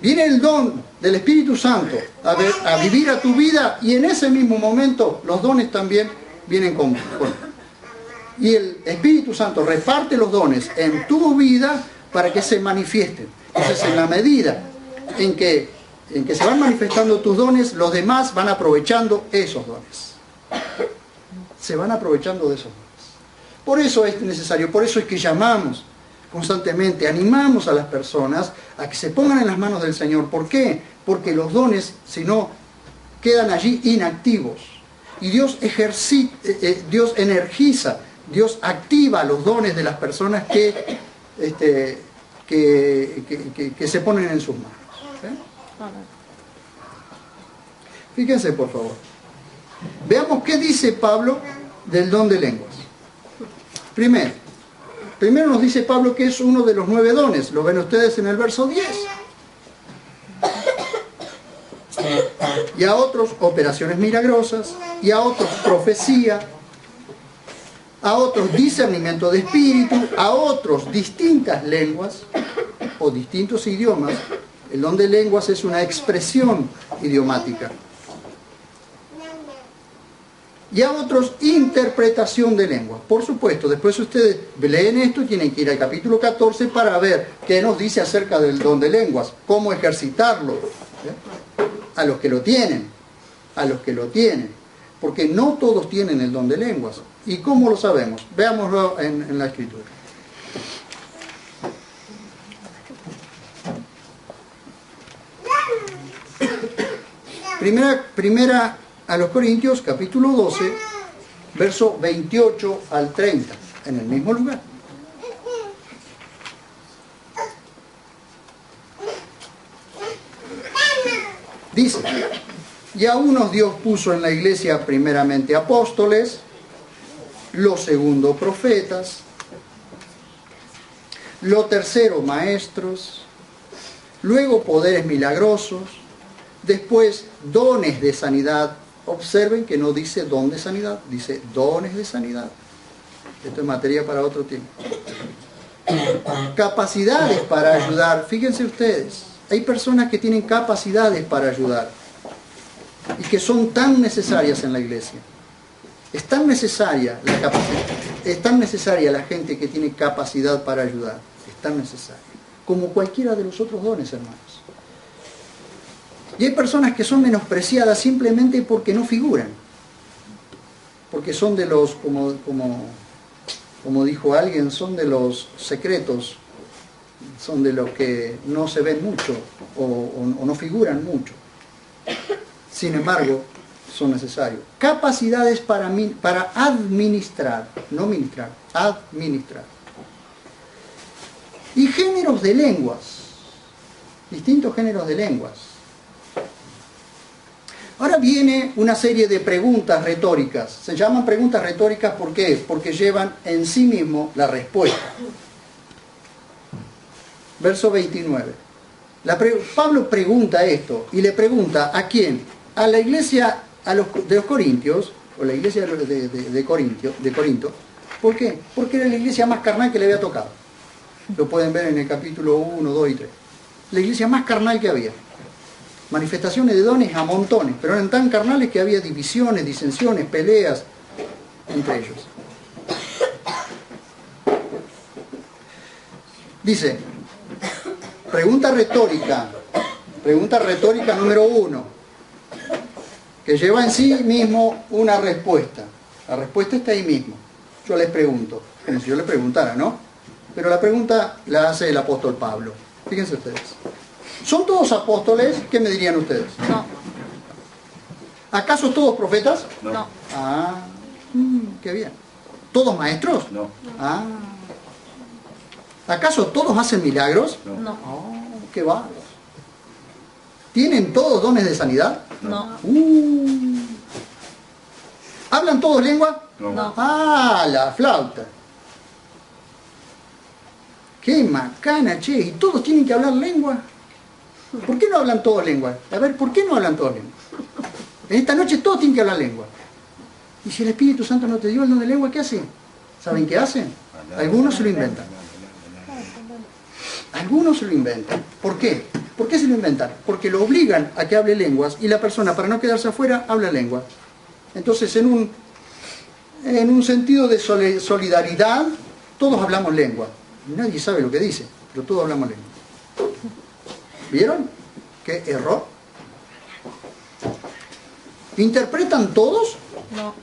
Viene el don del Espíritu Santo a vivir a tu vida, y en ese mismo momento los dones también vienen con. Y el Espíritu Santo reparte los dones en tu vida para que se manifiesten. Entonces, en la medida en que se van manifestando tus dones, los demás van aprovechando esos dones. Se van aprovechando de esos dones. Por eso es necesario, por eso es que llamamos constantemente, animamos a las personas a que se pongan en las manos del Señor. ¿Por qué? Porque los dones, si no, quedan allí inactivos. Y Dios Dios energiza, Dios activa los dones de las personas que se ponen en sus manos. Fíjense, por favor. Veamos qué dice Pablo del don de lenguas. Primero nos dice Pablo que es uno de los 9 dones. Lo ven ustedes en el verso 10. Y a otros operaciones milagrosas, y a otros profecía, a otros discernimiento de espíritu, a otros distintas lenguas o distintos idiomas. El don de lenguas es una expresión idiomática. Y a otros interpretación de lenguas. Por supuesto, después ustedes leen esto y tienen que ir al capítulo 14 para ver qué nos dice acerca del don de lenguas, cómo ejercitarlo. A los que lo tienen, porque no todos tienen el don de lenguas. ¿Y cómo lo sabemos? Veámoslo en la Escritura. Primera a los Corintios, capítulo 12, verso 28 al 30, en el mismo lugar. Dice, y a unos Dios puso en la iglesia primeramente apóstoles, los segundos profetas, lo tercero maestros, luego poderes milagrosos, Después, dones de sanidad. Observen que no dice don de sanidad, dice dones de sanidad. Esto es materia para otro tiempo. Capacidades para ayudar. Fíjense ustedes, hay personas que tienen capacidades para ayudar y que son tan necesarias en la iglesia. Es tan necesaria la capacidad, es tan necesaria la gente que tiene capacidad para ayudar. Es tan necesaria. Como cualquiera de los otros dones, hermanos. Y hay personas que son menospreciadas simplemente porque no figuran. Porque son de los, como dijo alguien, son de los secretos, son de los que no se ven mucho o no figuran mucho. Sin embargo, son necesarios. Capacidades para administrar, no ministrar, administrar. Y géneros de lenguas, distintos géneros de lenguas. Ahora viene una serie de preguntas retóricas. Se llaman preguntas retóricas, ¿por qué? Porque llevan en sí mismo la respuesta. Verso 29. Pablo pregunta esto, y le pregunta ¿a quién? A la iglesia de los Corintios, o la iglesia de Corinto. ¿Por qué? Porque era la iglesia más carnal que le había tocado. Lo pueden ver en el capítulo 1, 2 y 3. La iglesia más carnal que había. Manifestaciones de dones a montones, pero eran tan carnales que había divisiones, disensiones, peleas entre ellos. Dice, pregunta retórica número 1, que lleva en sí mismo una respuesta. La respuesta está ahí mismo. Yo les pregunto, como si yo les preguntara, ¿no? Pero la pregunta la hace el apóstol Pablo. Fíjense ustedes. ¿Son todos apóstoles? ¿Qué me dirían ustedes? No. ¿Acaso todos profetas? No. Ah, qué bien. ¿Todos maestros? No. Ah. ¿Acaso todos hacen milagros? No. Oh, qué bárbaros. ¿Tienen todos dones de sanidad? No. ¿Hablan todos lengua? No. Ah, la flauta. Qué macana, che. ¿Y todos tienen que hablar lengua? ¿Por qué no hablan todos lengua? A ver, ¿por qué no hablan todos lengua? En esta noche todos tienen que hablar lengua. Y si el Espíritu Santo no te dio el don de lengua, ¿qué hacen? ¿Saben qué hacen? Algunos se lo inventan. Algunos se lo inventan. ¿Por qué? ¿Por qué se lo inventan? Porque lo obligan a que hable lenguas y la persona, para no quedarse afuera, habla lengua. Entonces, en un sentido de solidaridad, todos hablamos lengua. Nadie sabe lo que dice, pero todos hablamos lengua. ¿Vieron? ¿Qué error? ¿Interpretan todos? No.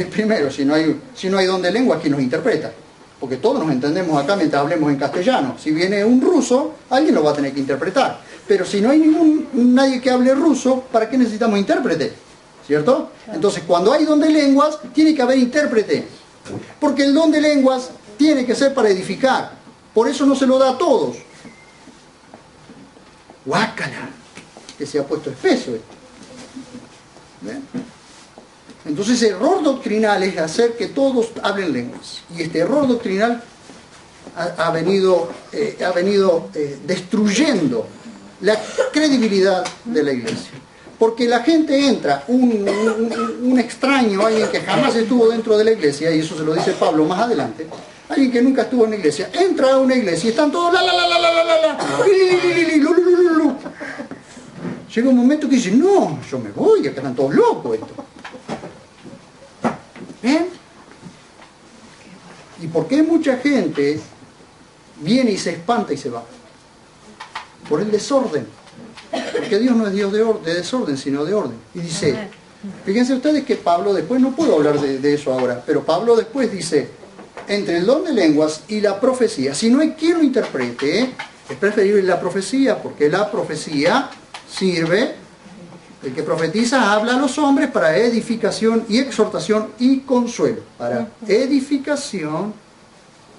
Primero, si no hay don de lengua, ¿quién nos interpreta? Porque todos nos entendemos acá mientras hablemos en castellano. Si viene un ruso, alguien lo va a tener que interpretar. Pero si no hay nadie que hable ruso, ¿para qué necesitamos intérprete? ¿Cierto? Entonces, cuando hay don de lenguas, tiene que haber intérprete. Porque el don de lenguas tiene que ser para edificar. Por eso no se lo da a todos. Guácala, que se ha puesto espeso esto. ¿Ven? Entonces, error doctrinal es hacer que todos hablen lenguas. Y este error doctrinal ha venido destruyendo la credibilidad de la iglesia. Porque la gente entra, un extraño, alguien que jamás estuvo dentro de la iglesia, y eso se lo dice Pablo más adelante, alguien que nunca estuvo en la iglesia, entra a una iglesia y están todos Llega un momento que dice, no, yo me voy, acá están todos locos esto. ¿Ven? ¿Y por qué mucha gente viene y se espanta y se va? Por el desorden. Porque Dios no es Dios de desorden, sino de orden. Y dice, fíjense ustedes que Pablo después, no puedo hablar de eso ahora, pero Pablo después dice, entre el don de lenguas y la profecía, si no hay quien lo interprete, es preferible la profecía, porque la profecía sirve, el que profetiza habla a los hombres para edificación y exhortación y consuelo. Para edificación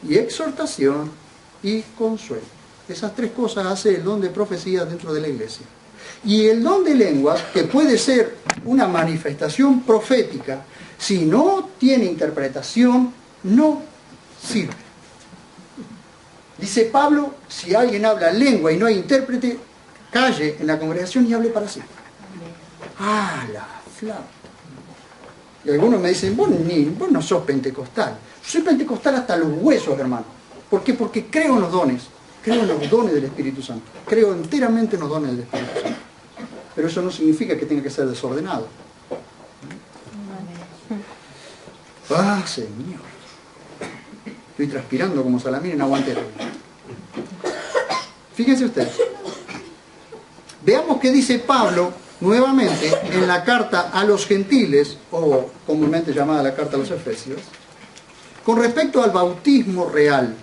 y exhortación y consuelo. Esas tres cosas hace el don de profecía dentro de la iglesia. Y el don de lenguas, que puede ser una manifestación profética, si no tiene interpretación, no sirve. Dice Pablo, si alguien habla lengua y no hay intérprete, calle en la congregación y hable para sí. ¡Ah, la flauta! Y algunos me dicen, vos no sos pentecostal. Yo soy pentecostal hasta los huesos, hermano. ¿Por qué? Porque creo en los dones. Creo en los dones del Espíritu Santo. Creo enteramente en los dones del Espíritu Santo. Pero eso no significa que tenga que ser desordenado. ¡Ah, Señor! Estoy transpirando como salamín en aguantero. Fíjense ustedes. Veamos qué dice Pablo nuevamente en la carta a los gentiles, o comúnmente llamada la carta a los Efesios, con respecto al bautismo real.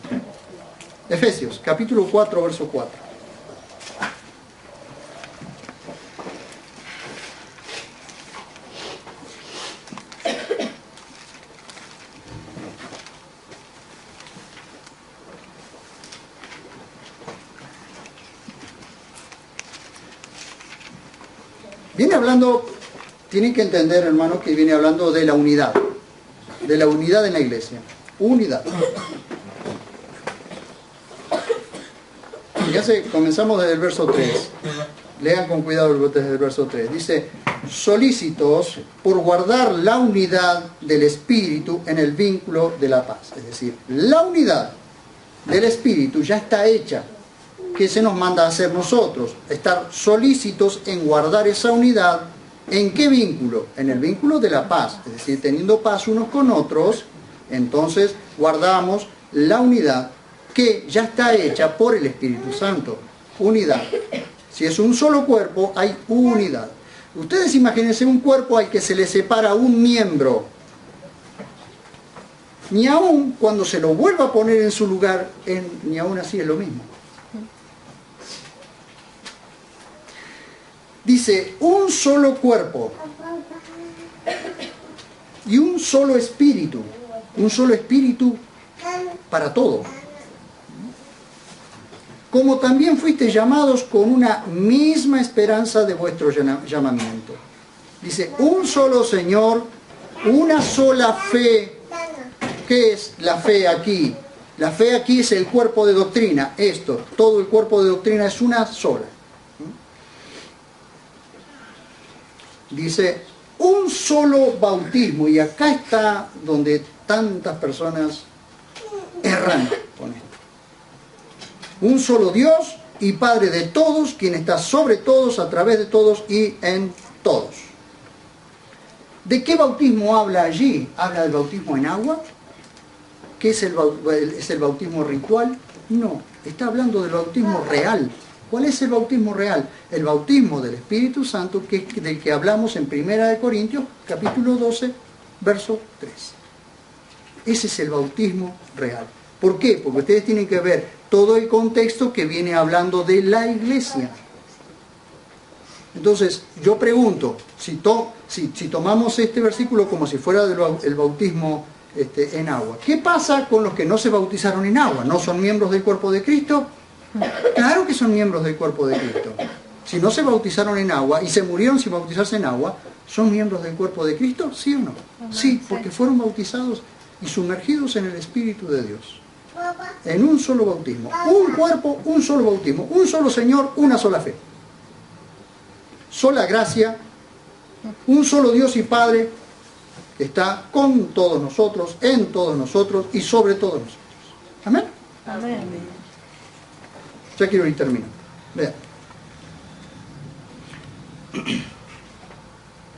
Efesios, capítulo 4, verso 4. Viene hablando, tienen que entender, hermano, que viene hablando de la unidad en la iglesia. Unidad. Comenzamos desde el verso 3. Lean con cuidado desde el verso 3. Dice, solícitos por guardar la unidad del Espíritu en el vínculo de la paz. Es decir, la unidad del Espíritu ya está hecha. ¿Qué se nos manda a hacer nosotros? Estar solícitos en guardar esa unidad. ¿En qué vínculo? En el vínculo de la paz. Es decir, teniendo paz unos con otros, entonces guardamos la unidad que ya está hecha por el Espíritu Santo. Unidad. Si es un solo cuerpo, hay unidad. Ustedes imagínense un cuerpo al que se le separa un miembro. Ni aun cuando se lo vuelva a poner en su lugar, ni aun así es lo mismo. Dice, un solo cuerpo y un solo espíritu para todo. Como también fuisteis llamados con una misma esperanza de vuestro llamamiento. Dice, un solo Señor, una sola fe. ¿Qué es la fe aquí? La fe aquí es el cuerpo de doctrina. Todo el cuerpo de doctrina es una sola. Dice, un solo bautismo, y acá está donde tantas personas erran con esto. Un solo Dios y Padre de todos, quien está sobre todos, a través de todos y en todos. ¿De qué bautismo habla allí? ¿Habla del bautismo en agua? ¿Qué es el bautismo ritual? No, está hablando del bautismo real. ¿Cuál es el bautismo real? El bautismo del Espíritu Santo, del que hablamos en 1 Corintios, capítulo 12, verso 3. Ese es el bautismo real. ¿Por qué? Porque ustedes tienen que ver todo el contexto que viene hablando de la iglesia. Entonces, yo pregunto, si tomamos este versículo como si fuera el bautismo en agua, ¿qué pasa con los que no se bautizaron en agua? ¿No son miembros del cuerpo de Cristo? Claro que son miembros del cuerpo de Cristo. Si no se bautizaron en agua y se murieron sin bautizarse en agua, ¿son miembros del cuerpo de Cristo? ¿Sí o no? Sí, porque fueron bautizados y sumergidos en el Espíritu de Dios. En un solo bautismo. Un cuerpo, un solo bautismo. Un solo Señor, una sola fe. Sola gracia. Un solo Dios y Padre que está con todos nosotros, en todos nosotros y sobre todos nosotros. ¿Amén? Amén. Ya quiero ir terminando. Vean.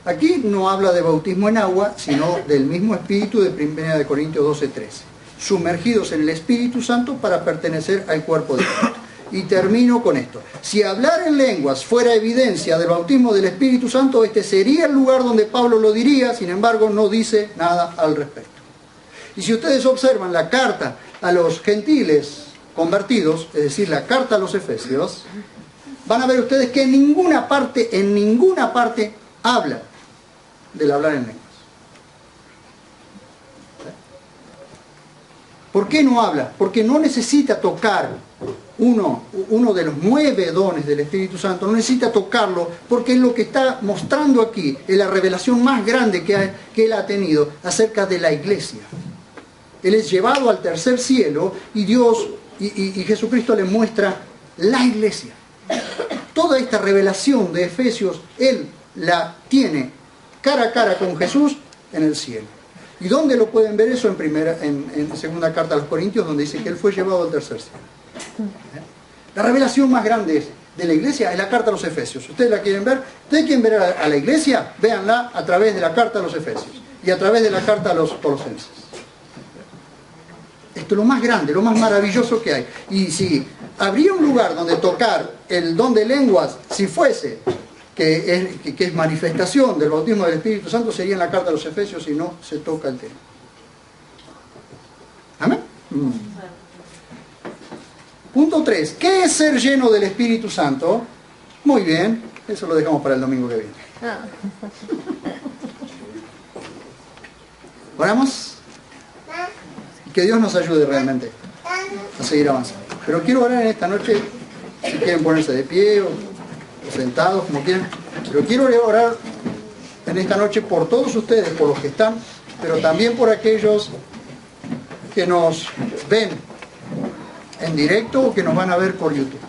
Aquí no habla de bautismo en agua, sino del mismo espíritu de 1 Corintios 12:13. Sumergidos en el Espíritu Santo para pertenecer al cuerpo de Cristo. Y termino con esto. Si hablar en lenguas fuera evidencia del bautismo del Espíritu Santo, este sería el lugar donde Pablo lo diría, sin embargo no dice nada al respecto. Y si ustedes observan la carta a los gentiles convertidos, es decir, la carta a los Efesios, van a ver ustedes que en ninguna parte habla del hablar en lenguas. ¿Por qué no habla? Porque no necesita tocar uno de los 9 dones del Espíritu Santo, no necesita tocarlo, porque es lo que está mostrando aquí, es la revelación más grande que él ha tenido acerca de la iglesia. Él es llevado al tercer cielo y Dios y Jesucristo le muestra la iglesia. toda esta revelación de Efesios, él la tiene cara a cara con Jesús en el cielo. ¿Y dónde lo pueden ver eso? En segunda carta a los Corintios, donde dice que él fue llevado al tercer cielo. La revelación más grande de la iglesia es la carta a los Efesios. ¿Ustedes la quieren ver? ¿Ustedes quieren ver a la iglesia? Véanla a través de la carta a los Efesios y a través de la carta a los Colosenses. Esto es lo más grande, lo más maravilloso que hay. Y si habría un lugar donde tocar el don de lenguas, si fuese que es manifestación del bautismo del Espíritu Santo, sería en la carta a los Efesios, y no se toca el tema. ¿Amén? Punto 3. ¿Qué es ser lleno del Espíritu Santo? Muy bien, eso lo dejamos para el domingo que viene. ¿Oramos? Y que Dios nos ayude realmente a seguir avanzando. Pero quiero orar en esta noche, si quieren ponerse de pie o sentados, como quieran. Pero quiero orar en esta noche por todos ustedes, por los que están, pero también por aquellos que nos ven en directo o que nos van a ver por YouTube.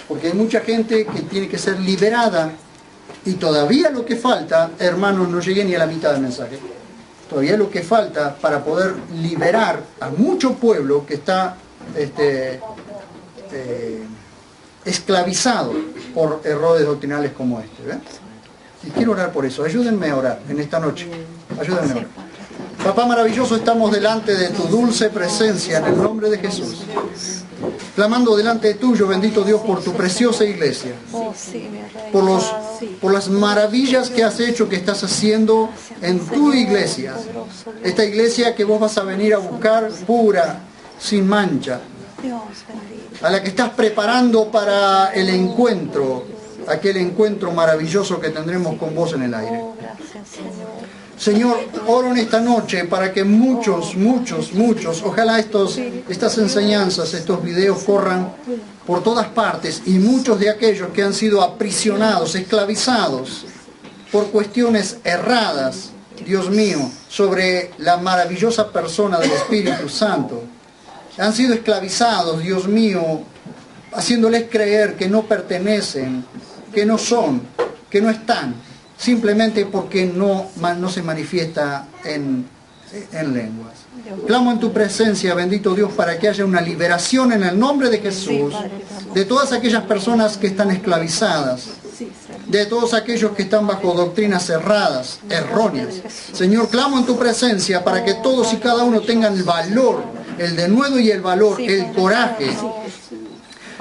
Porque hay mucha gente que tiene que ser liberada, y todavía lo que falta, hermanos, no llegué ni a la mitad del mensaje. Todavía lo que falta para poder liberar a mucho pueblo que está esclavizado por errores doctrinales como este. ¿Ven? Y quiero orar por eso. Ayúdenme a orar en esta noche. Ayúdenme a orar. Papá maravilloso, estamos delante de tu dulce presencia en el nombre de Jesús. Clamando delante de tuyo, bendito Dios, por tu preciosa iglesia. Por las maravillas que has hecho, que estás haciendo en tu iglesia. Esta iglesia que vos vas a venir a buscar pura, sin mancha. A la que estás preparando para el encuentro, aquel encuentro maravilloso que tendremos con vos en el aire. Señor, oro en esta noche para que muchos, ojalá estas enseñanzas, estos videos corran por todas partes, y muchos de aquellos que han sido aprisionados, esclavizados por cuestiones erradas, Dios mío, sobre la maravillosa persona del Espíritu Santo, han sido esclavizados, Dios mío, haciéndoles creer que no pertenecen, que no son, que no están, simplemente porque no se manifiesta en lenguas. Clamo en tu presencia, bendito Dios, para que haya una liberación en el nombre de Jesús de todas aquellas personas que están esclavizadas, de todos aquellos que están bajo doctrinas erradas, erróneas. Señor, clamo en tu presencia para que todos y cada uno tengan el valor, el denuedo y el valor, el coraje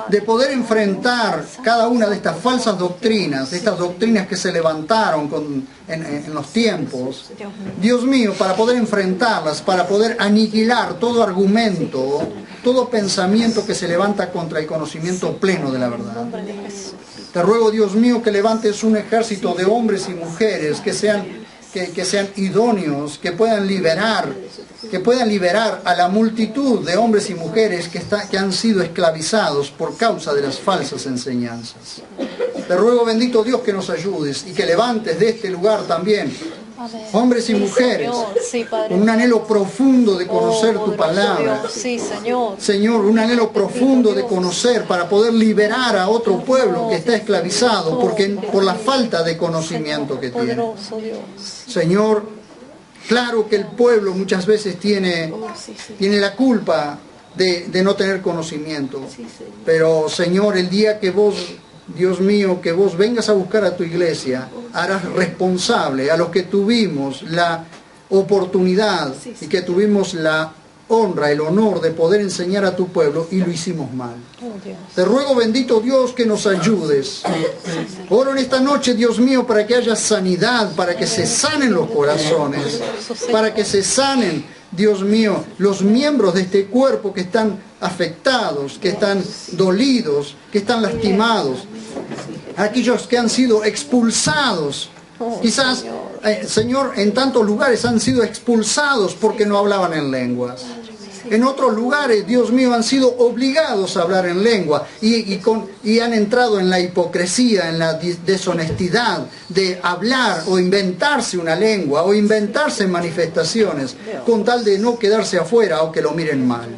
de poder enfrentar cada una de estas falsas doctrinas, de estas doctrinas que se levantaron en los tiempos, Dios mío, para poder enfrentarlas, para poder aniquilar todo argumento, todo pensamiento que se levanta contra el conocimiento pleno de la verdad. Te ruego, Dios mío, que levantes un ejército de hombres y mujeres que sean idóneos, que puedan liberar a la multitud de hombres y mujeres que han sido esclavizados por causa de las falsas enseñanzas. Te ruego, bendito Dios, que nos ayudes y que levantes de este lugar también hombres y mujeres con un anhelo profundo de conocer tu palabra. Señor, un anhelo profundo de conocer para poder liberar a otro pueblo que está esclavizado por la falta de conocimiento que tiene. Señor, claro que el pueblo muchas veces tiene la culpa de no tener conocimiento, pero Señor, el día que vos, Dios mío, que vos vengas a buscar a tu iglesia, harás responsable a los que tuvimos la oportunidad y que tuvimos la honra, el honor de poder enseñar a tu pueblo y lo hicimos mal. Te ruego, bendito Dios, que nos ayudes. Oro en esta noche, Dios mío, para que haya sanidad, para que se sanen los corazones, para que se sanen, Dios mío, los miembros de este cuerpo que están afectados, que están dolidos, que están lastimados, aquellos que han sido expulsados. Quizás, Señor, en tantos lugares han sido expulsados porque no hablaban en lenguas. En otros lugares, Dios mío, han sido obligados a hablar en lengua y han entrado en la hipocresía, en la deshonestidad de hablar o inventarse una lengua o inventarse manifestaciones con tal de no quedarse afuera o que lo miren mal.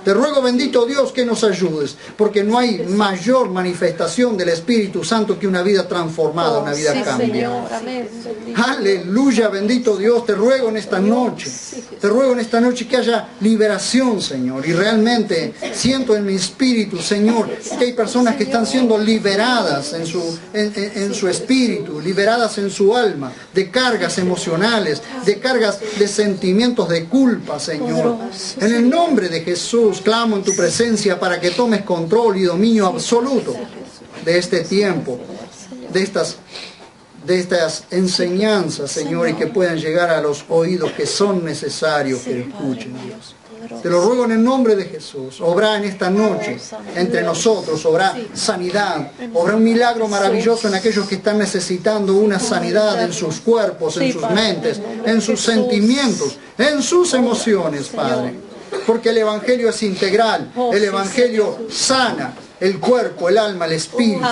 Te ruego, bendito Dios, que nos ayudes, porque no hay mayor manifestación del Espíritu Santo que una vida transformada, una vida cambiada. Aleluya, bendito Dios, te ruego en esta noche, que haya liberación, Señor, y realmente siento en mi espíritu, Señor, que hay personas que están siendo liberadas en su espíritu, liberadas en su alma, de cargas emocionales, de cargas de sentimientos de culpa, Señor. En el nombre de Jesús, clamo en tu presencia para que tomes control y dominio absoluto de este tiempo, de estas enseñanzas, Señor, y que puedan llegar a los oídos que son necesarios que escuchen, Dios. Te lo ruego en el nombre de Jesús. Obra en esta noche entre nosotros, obra sanidad, obra un milagro maravilloso en aquellos que están necesitando una sanidad en sus cuerpos, en sus mentes, en sus sentimientos, en sus emociones, Padre. Porque el Evangelio es integral, el Evangelio sana el cuerpo, el alma, el espíritu.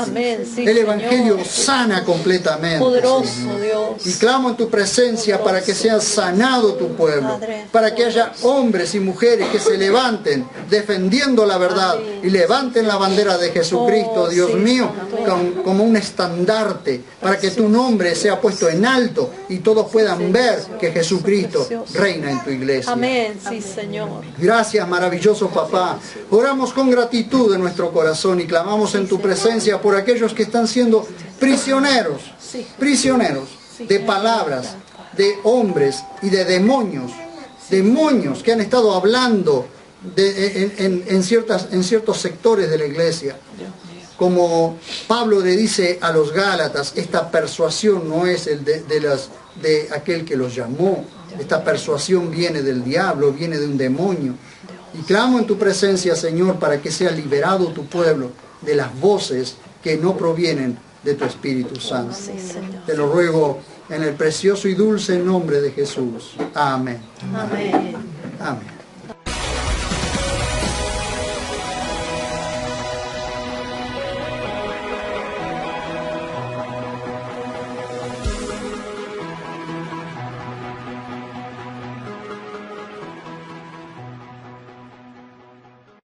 El Evangelio sana completamente. Poderoso Dios. Y clamo en tu presencia para que sea sanado tu pueblo, para que haya hombres y mujeres que se levanten defendiendo la verdad y levanten la bandera de Jesucristo, Dios mío, como un estandarte, para que tu nombre sea puesto en alto y todos puedan ver que Jesucristo reina en tu iglesia. Amén, sí, Señor. Gracias, maravilloso Papá. Oramos con gratitud en nuestro corazón y clamamos en tu presencia por aquellos que están siendo prisioneros de palabras, de hombres y de demonios que han estado hablando en ciertos sectores de la iglesia. Como Pablo le dice a los Gálatas, esta persuasión no es de aquel que los llamó. Esta persuasión viene del diablo, viene de un demonio. Y clamo en tu presencia, Señor, para que sea liberado tu pueblo de las voces que no provienen de tu Espíritu Santo. Te lo ruego en el precioso y dulce nombre de Jesús. Amén. Amén. Amén.